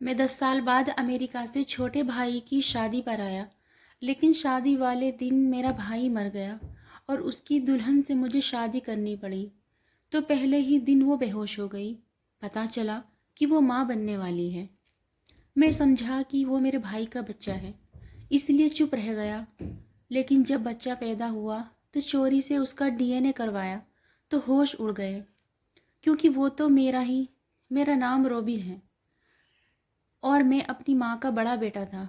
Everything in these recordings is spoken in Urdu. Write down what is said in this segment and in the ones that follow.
میں 10 سال بعد امریکہ سے چھوٹے بھائی کی شادی پر آیا، لیکن شادی والے دن میرا بھائی مر گیا اور اس کی دلہن سے مجھے شادی کرنی پڑی۔ تو پہلے ہی دن وہ بے ہوش ہو گئی۔ پتہ چلا کہ وہ ماں بننے والی ہے۔ میں سمجھا کہ وہ میرے بھائی کا بچہ ہے، اس لیے چپ رہ گیا۔ لیکن جب بچہ پیدا ہوا تو چوری سے اس کا ڈی این اے کروایا تو ہوش اڑ گئے، کیونکہ وہ تو میرا نام روبن ہے اور میں اپنی ماں کا بڑا بیٹا تھا،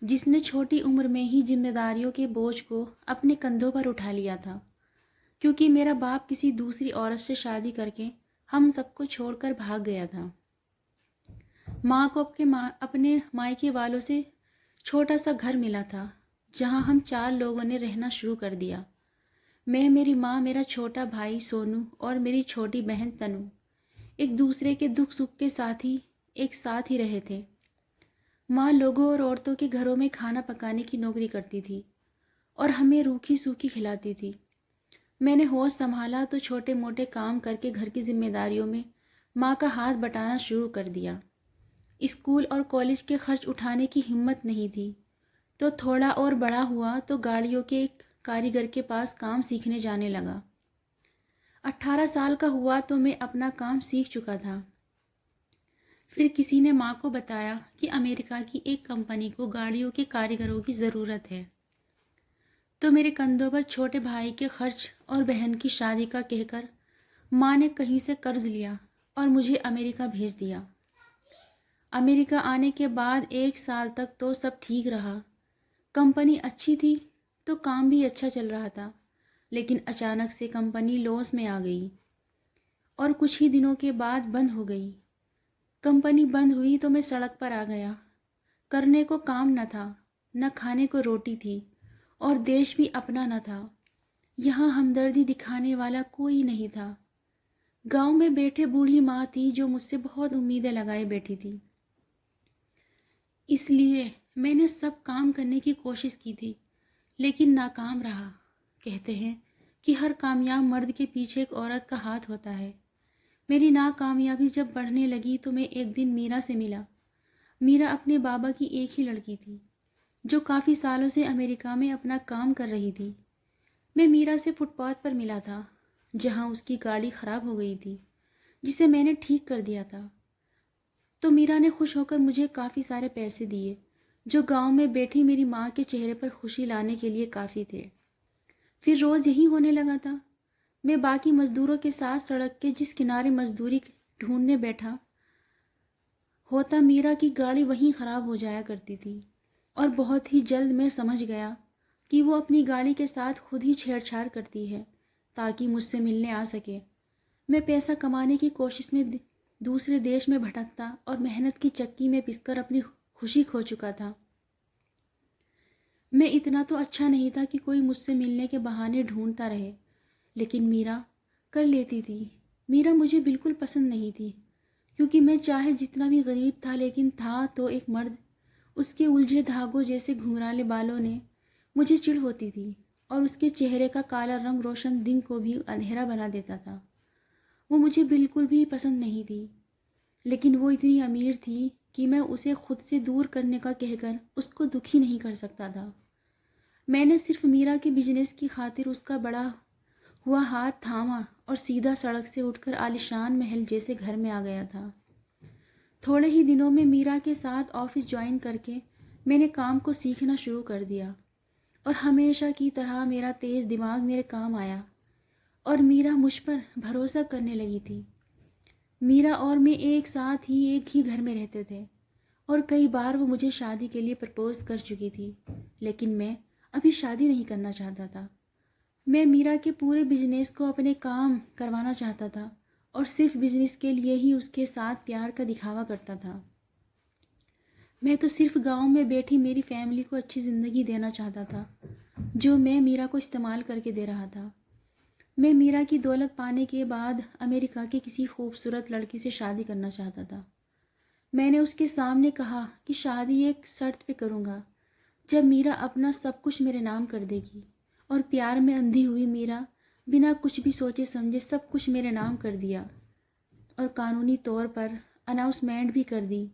جس نے چھوٹی عمر میں ہی ذمہ داریوں کے بوجھ کو اپنے کندھوں پر اٹھا لیا تھا، کیونکہ میرا باپ کسی دوسری عورت سے شادی کر کے ہم سب کو چھوڑ کر بھاگ گیا تھا۔ ماں کو اپنے مائکے والوں سے چھوٹا سا گھر ملا تھا، جہاں ہم 4 لوگوں نے رہنا شروع کر دیا۔ میں، میری ماں، میرا چھوٹا بھائی سونو اور میری چھوٹی بہن تنو ایک دوسرے کے دکھ سکھ کے ایک ساتھ ہی رہے تھے۔ ماں لوگوں اور عورتوں کے گھروں میں کھانا پکانے کی نوکری کرتی تھی اور ہمیں روکھی سوکھی کھلاتی تھی۔ میں نے ہوش سنبھالا تو چھوٹے موٹے کام کر کے گھر کی ذمہ داریوں میں ماں کا ہاتھ بٹانا شروع کر دیا۔ اسکول اور کالج کے خرچ اٹھانے کی ہمت نہیں تھی، تو تھوڑا اور بڑا ہوا تو گاڑیوں کے ایک کاریگر کے پاس کام سیکھنے جانے لگا۔ 18 سال کا ہوا تو میں اپنا کام سیکھ چکا تھا۔ پھر کسی نے ماں کو بتایا کہ امریکہ کی ایک کمپنی کو گاڑیوں کے کاریگروں کی ضرورت ہے، تو میرے کندھوں پر چھوٹے بھائی کے خرچ اور بہن کی شادی کا کہہ کر ماں نے کہیں سے قرض لیا اور مجھے امریکہ بھیج دیا۔ امریکہ آنے کے بعد 1 سال تک تو سب ٹھیک رہا، کمپنی اچھی تھی تو کام بھی اچھا چل رہا تھا، لیکن اچانک سے کمپنی لاس میں آ گئی اور کچھ ہی دنوں کے بعد بند ہو گئی۔ کمپنی بند ہوئی تو میں سڑک پر آ گیا۔ کرنے کو کام نہ تھا، نہ کھانے کو روٹی تھی، اور دیش بھی اپنا نہ تھا۔ یہاں ہمدردی دکھانے والا کوئی نہیں تھا۔ گاؤں میں بیٹھے بوڑھی ماں تھی جو مجھ سے بہت امیدیں لگائے بیٹھی تھی۔ اس لیے میں نے سب کام کرنے کی کوشش کی تھی، لیکن ناکام رہا۔ کہتے ہیں کہ ہر کامیاب مرد کے پیچھے ایک عورت کا ہاتھ ہوتا ہے۔ میری ناکامیابی جب بڑھنے لگی تو میں ایک دن میرا سے ملا۔ میرا اپنے بابا کی ایک ہی لڑکی تھی، جو کافی سالوں سے امریکہ میں اپنا کام کر رہی تھی۔ میں میرا سے فٹ پاتھ پر ملا تھا، جہاں اس کی گاڑی خراب ہو گئی تھی، جسے میں نے ٹھیک کر دیا تھا۔ تو میرا نے خوش ہو کر مجھے کافی سارے پیسے دیے، جو گاؤں میں بیٹھی میری ماں کے چہرے پر خوشی لانے کے لیے کافی تھے۔ پھر روز یہی ہونے لگا تھا۔ میں باقی مزدوروں کے ساتھ سڑک کے جس کنارے مزدوری ڈھونڈنے بیٹھا ہوتا، میرا کی گاڑی وہیں خراب ہو جایا کرتی تھی، اور بہت ہی جلد میں سمجھ گیا کہ وہ اپنی گاڑی کے ساتھ خود ہی چھیڑ چھاڑ کرتی ہے تاکہ مجھ سے ملنے آ سکے۔ میں پیسہ کمانے کی کوشش میں دوسرے دیش میں بھٹکتا اور محنت کی چکی میں پس کر اپنی خوشی کھو چکا تھا۔ میں اتنا تو اچھا نہیں تھا کہ کوئی مجھ سے ملنے کے بہانے ڈھونڈتا رہے، لیکن میرا کر لیتی تھی۔ میرا مجھے بالکل پسند نہیں تھی، کیونکہ میں چاہے جتنا بھی غریب تھا لیکن تھا تو ایک مرد۔ اس کے الجھے دھاگوں جیسے گھنگرالے بالوں نے مجھے چڑ ہوتی تھی، اور اس کے چہرے کا کالا رنگ روشن دن کو بھی اندھیرا بنا دیتا تھا۔ وہ مجھے بالکل بھی پسند نہیں تھی، لیکن وہ اتنی امیر تھی کہ میں اسے خود سے دور کرنے کا کہہ کر اس کو دکھی نہیں کر سکتا تھا۔ میں نے صرف میرا کے بزنس کی خاطر اس کا بڑا ہوا ہاتھ تھاما اور سیدھا سڑک سے اٹھ کر عالیشان محل جیسے گھر میں آ گیا تھا۔ تھوڑے ہی دنوں میں میرا کے ساتھ آفس جوائن کر کے میں نے کام کو سیکھنا شروع کر دیا، اور ہمیشہ کی طرح میرا تیز دماغ میرے کام آیا اور میرا مجھ پر بھروسہ کرنے لگی تھی۔ میرا اور میں ایک ساتھ ہی ایک ہی گھر میں رہتے تھے، اور کئی بار وہ مجھے شادی کے لیے پرپوز کر چکی تھی، لیکن میں ابھی شادی نہیں کرنا چاہتا تھا۔ میں میرا کے پورے بزنس کو اپنے کام کروانا چاہتا تھا، اور صرف بزنس کے لیے ہی اس کے ساتھ پیار کا دکھاوا کرتا تھا۔ میں تو صرف گاؤں میں بیٹھی میری فیملی کو اچھی زندگی دینا چاہتا تھا، جو میں میرا کو استعمال کر کے دے رہا تھا۔ میں میرا کی دولت پانے کے بعد امریکہ کے کسی خوبصورت لڑکی سے شادی کرنا چاہتا تھا۔ میں نے اس کے سامنے کہا کہ شادی ایک شرط پہ کروں گا، جب میرا اپنا سب کچھ میرے نام کر دے گی، اور پیار میں اندھی ہوئی میرا بنا کچھ بھی سوچے سمجھے سب کچھ میرے نام کر دیا، اور قانونی طور پر اناؤنسمنٹ بھی کر دی۔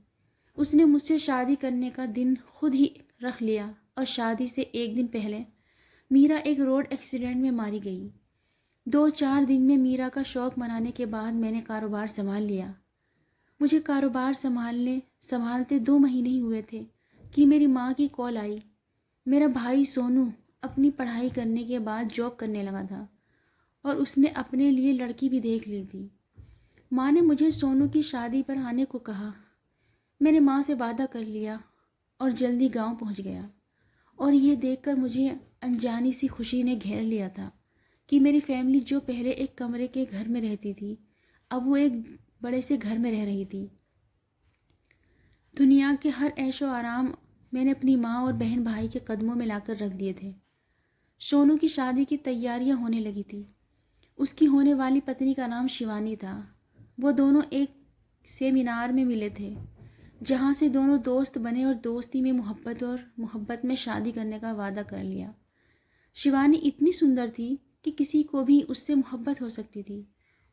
اس نے مجھ سے شادی کرنے کا دن خود ہی رکھ لیا اور شادی سے ایک دن پہلے میرا ایک روڈ ایکسیڈنٹ میں ماری گئی۔ 2-4 دن میں میرا کا شوق منانے کے بعد میں نے کاروبار سنبھال لیا۔ مجھے کاروبار سنبھالتے 2 مہینے ہی ہوئے تھے کہ میری ماں کی کال آئی۔ میرا بھائی سونو اپنی پڑھائی کرنے کے بعد جاب کرنے لگا تھا اور اس نے اپنے لیے لڑکی بھی دیکھ لی تھی۔ ماں نے مجھے سونو کی شادی پر آنے کو کہا۔ میں نے ماں سے وعدہ کر لیا اور جلدی گاؤں پہنچ گیا، اور یہ دیکھ کر مجھے انجانی سی خوشی نے گھیر لیا تھا کہ میری فیملی جو پہلے ایک کمرے کے گھر میں رہتی تھی اب وہ ایک بڑے سے گھر میں رہ رہی تھی۔ دنیا کے ہر عیش و آرام میں نے اپنی ماں اور بہن بھائی کے قدموں میں لا کر رکھ دیے تھے۔ سونو کی شادی کی تیاریاں ہونے لگی تھی۔ اس کی ہونے والی پتنی کا نام شیوانی تھا۔ وہ دونوں ایک سیمینار میں ملے تھے جہاں سے دونوں دوست بنے اور دوستی میں محبت میں شادی کرنے کا وعدہ کر لیا۔ شیوانی اتنی سندر تھی کہ کسی کو بھی اس سے محبت ہو سکتی تھی،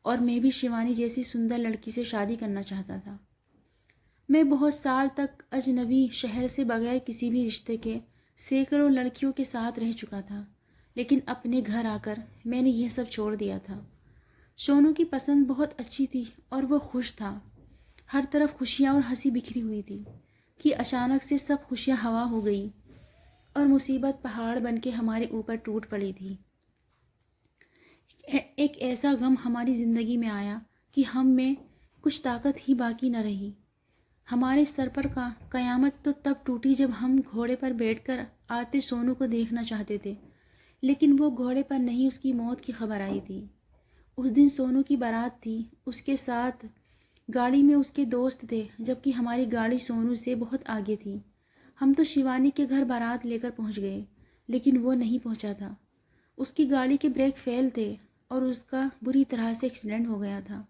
اور میں بھی شیوانی جیسی سندر لڑکی سے شادی کرنا چاہتا تھا۔ میں بہت سال تک اجنبی شہر سے بغیر کسی بھی رشتے کے سینکڑوں لڑکیوں کے ساتھ رہ چکا تھا، لیکن اپنے گھر آ کر میں نے یہ سب چھوڑ دیا تھا۔ سونو کی پسند بہت اچھی تھی اور وہ خوش تھا۔ ہر طرف خوشیاں اور ہنسی بکھری ہوئی تھی کہ اچانک سے سب خوشیاں ہوا ہو گئی اور مصیبت پہاڑ بن کے ہمارے اوپر ٹوٹ پڑی تھی۔ ایک ایسا غم ہماری زندگی میں آیا کہ ہم میں کچھ طاقت ہی باقی نہ رہی۔ ہمارے سر پر قیامت تو تب ٹوٹی جب ہم گھوڑے پر بیٹھ کر آتے سونو کو دیکھنا چاہتے تھے، لیکن وہ گھوڑے پر نہیں، اس کی موت کی خبر آئی تھی۔ اس دن سونو کی بارات تھی، اس کے ساتھ گاڑی میں اس کے دوست تھے، جبکہ ہماری گاڑی سونو سے بہت آگے تھی۔ ہم تو شیوانی کے گھر بارات لے کر پہنچ گئے، لیکن وہ نہیں پہنچا تھا۔ اس کی گاڑی کے بریک فیل تھے اور اس کا بری طرح سے ایکسیڈنٹ ہو گیا تھا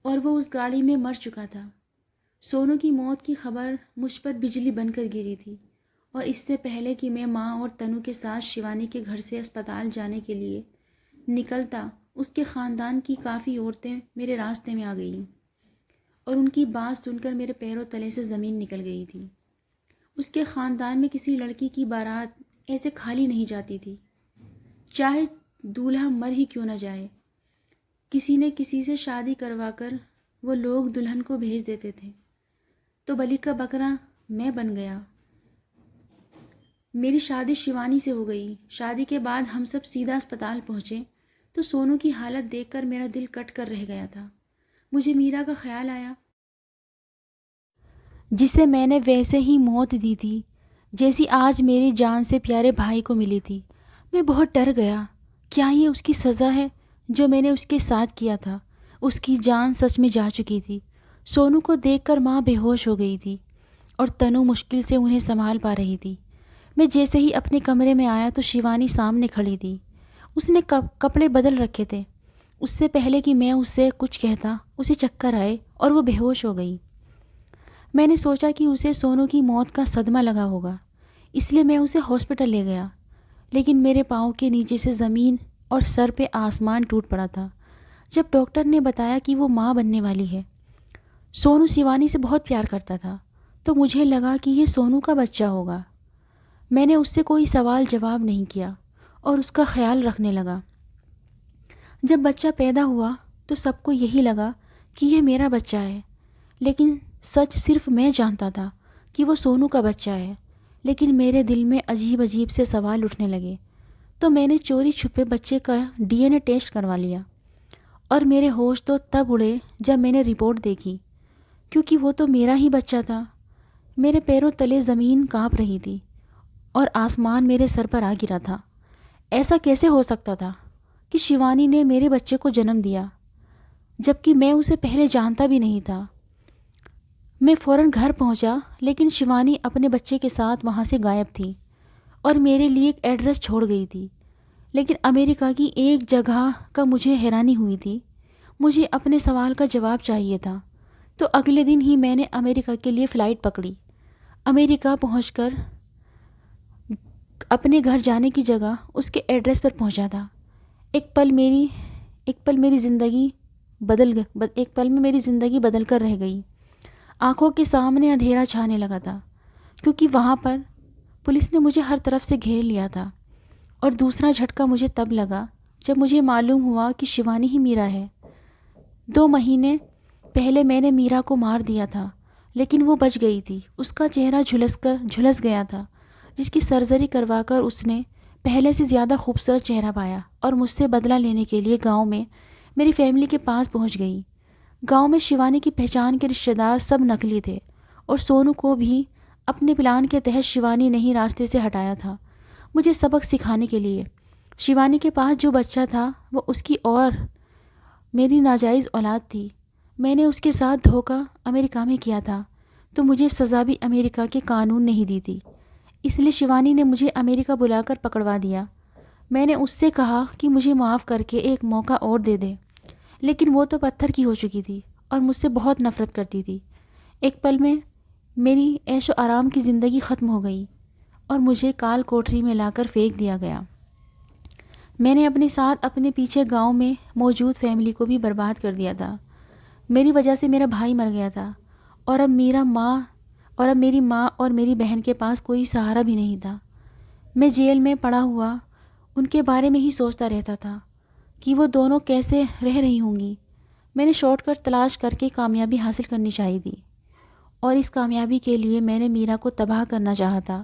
اور وہ اس گاڑی میں مر چکا تھا۔ سونو کی موت کی خبر مجھ پر بجلی بن کر گری تھی، اور اس سے پہلے کہ میں ماں اور تنو کے ساتھ شیوانی کے گھر سے اسپتال جانے کے لیے نکلتا، اس کے خاندان کی کافی عورتیں میرے راستے میں آ گئیں، اور ان کی بات سن کر میرے پیروں تلے سے زمین نکل گئی تھی۔ اس کے خاندان میں کسی لڑکی کی بارات ایسے خالی نہیں جاتی تھی، چاہے دولہا مر ہی کیوں نہ جائے۔ کسی نے کسی سے شادی کروا کر وہ لوگ دلہن کو بھیج دیتے تھے، تو بلی کا بکرا میں بن گیا۔ میری شادی شیوانی سے ہو گئی۔ شادی کے بعد ہم سب سیدھا اسپتال پہنچے تو سونو کی حالت دیکھ کر میرا دل کٹ کر رہ گیا تھا۔ مجھے میرا کا خیال آیا، جسے میں نے ویسے ہی موت دی تھی جیسی آج میری جان سے پیارے بھائی کو ملی تھی۔ میں بہت ڈر گیا، کیا یہ اس کی سزا ہے جو میں نے اس کے ساتھ کیا تھا؟ اس کی جان سچ میں جا چکی تھی۔ سونو کو دیکھ کر ماں بے ہوش ہو گئی تھی اور تنو مشکل سے انہیں سنبھال پا رہی تھی۔ میں جیسے ہی اپنے کمرے میں آیا تو شیوانی سامنے کھڑی تھی۔ اس نے کپڑے بدل رکھے تھے۔ اس سے پہلے کہ میں اس سے کچھ کہتا، اسے چکر آئے اور وہ بے ہوش ہو گئی۔ میں نے سوچا کہ اسے سونو کی موت کا صدمہ لگا ہوگا، اس لیے میں اسے ہاسپٹل لے گیا، لیکن میرے پاؤں کے نیچے سے زمین اور سر پہ آسمان ٹوٹ پڑا تھا جب ڈاکٹر نے بتایا کہ وہ ماں بننے والی ہے۔ سونو شیوانی سے بہت پیار کرتا تھا، تو مجھے لگا کہ یہ سونو کا بچہ ہوگا۔ میں نے اس سے کوئی سوال جواب نہیں کیا اور اس کا خیال رکھنے لگا۔ جب بچہ پیدا ہوا تو سب کو یہی لگا کہ یہ میرا بچہ ہے، لیکن سچ صرف میں جانتا تھا کہ وہ سونو کا بچہ ہے۔ لیکن میرے دل میں عجیب عجیب سے سوال اٹھنے لگے، تو میں نے چوری چھپے بچے کا DNA ٹیسٹ کروا لیا، اور میرے ہوش تو تب اڑے جب میں نے رپورٹ دیکھی، کیونکہ وہ تو میرا ہی بچہ تھا۔ میرے پیروں تلے زمین کانپ رہی تھی اور آسمان میرے سر پر آ گرا تھا۔ ایسا کیسے ہو سکتا تھا کہ شیوانی نے میرے بچے کو جنم دیا جبکہ میں اسے پہلے جانتا بھی نہیں تھا؟ میں فوراً گھر پہنچا، لیکن شیوانی اپنے بچے کے ساتھ وہاں سے غائب تھی اور میرے لیے ایک ایڈریس چھوڑ گئی تھی۔ لیکن امریکہ کی ایک جگہ کا مجھے حیرانی ہوئی تھی۔ مجھے اپنے سوال کا جواب چاہیے تھا، تو اگلے دن ہی میں نے امریکہ کے لیے فلائٹ پکڑی۔ امریکہ پہنچ کر اپنے گھر جانے کی جگہ اس کے ایڈریس پر پہنچا تھا۔ ایک پل میری زندگی ایک پل میں میری زندگی بدل کر رہ گئی۔ آنکھوں کے سامنے اندھیرا چھانے لگا تھا، کیونکہ وہاں پر پولیس نے مجھے ہر طرف سے گھیر لیا تھا۔ اور دوسرا جھٹکا مجھے تب لگا جب مجھے معلوم ہوا کہ شیوانی ہی میرا ہے۔ 2 مہینے پہلے میں نے میرا کو مار دیا تھا، لیکن وہ بچ گئی تھی۔ اس کا چہرہ جھلس گیا تھا، جس کی سرجری کروا کر اس نے پہلے سے زیادہ خوبصورت چہرہ پایا، اور مجھ سے بدلہ لینے کے لیے گاؤں میں میری فیملی کے پاس پہنچ گئی۔ گاؤں میں شیوانی کی پہچان کے رشتہ دار سب نقلی تھے، اور سونو کو بھی اپنے پلان کے تحت شیوانی نے ہی راستے سے ہٹایا تھا، مجھے سبق سکھانے کے لیے۔ شیوانی کے پاس جو بچہ تھا وہ اس کی اور میری ناجائز اولاد تھی۔ میں نے اس کے ساتھ دھوکہ امریکہ میں کیا تھا، تو مجھے سزا بھی امریکہ کے قانون نہیں دی تھی، اس لیے شیوانی نے مجھے امریکہ بلا کر پکڑوا دیا۔ میں نے اس سے کہا کہ مجھے معاف کر کے ایک موقع اور دے دے، لیکن وہ تو پتھر کی ہو چکی تھی اور مجھ سے بہت نفرت کرتی تھی۔ ایک پل میں میری عیش و آرام کی زندگی ختم ہو گئی اور مجھے کال کوٹری میں لا کر پھینک دیا گیا۔ میں نے اپنے ساتھ اپنے پیچھے گاؤں میں موجود فیملی کو بھی برباد کر دیا تھا۔ میری وجہ سے میرا بھائی مر گیا تھا، اور اب میری ماں اور میری بہن کے پاس کوئی سہارا بھی نہیں تھا۔ میں جیل میں پڑا ہوا ان کے بارے میں ہی سوچتا رہتا تھا کہ وہ دونوں کیسے رہ رہی ہوں گی۔ میں نے شارٹ کٹ تلاش کر کے کامیابی حاصل کرنی چاہی تھی، اور اس کامیابی کے لیے میں نے میرا کو تباہ کرنا چاہا تھا،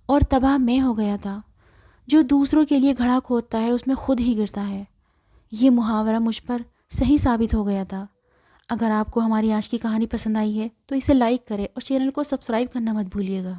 اور تباہ میں ہو گیا تھا۔ جو دوسروں کے لیے گڑھا کھودتا ہے اس میں خود ہی گرتا ہے، یہ محاورہ مجھ پر صحیح ثابت ہو گیا تھا۔ اگر آپ کو ہماری آج کی کہانی پسند آئی ہے تو اسے لائک کریں اور چینل کو سبسکرائب کرنا مت بھولیے گا۔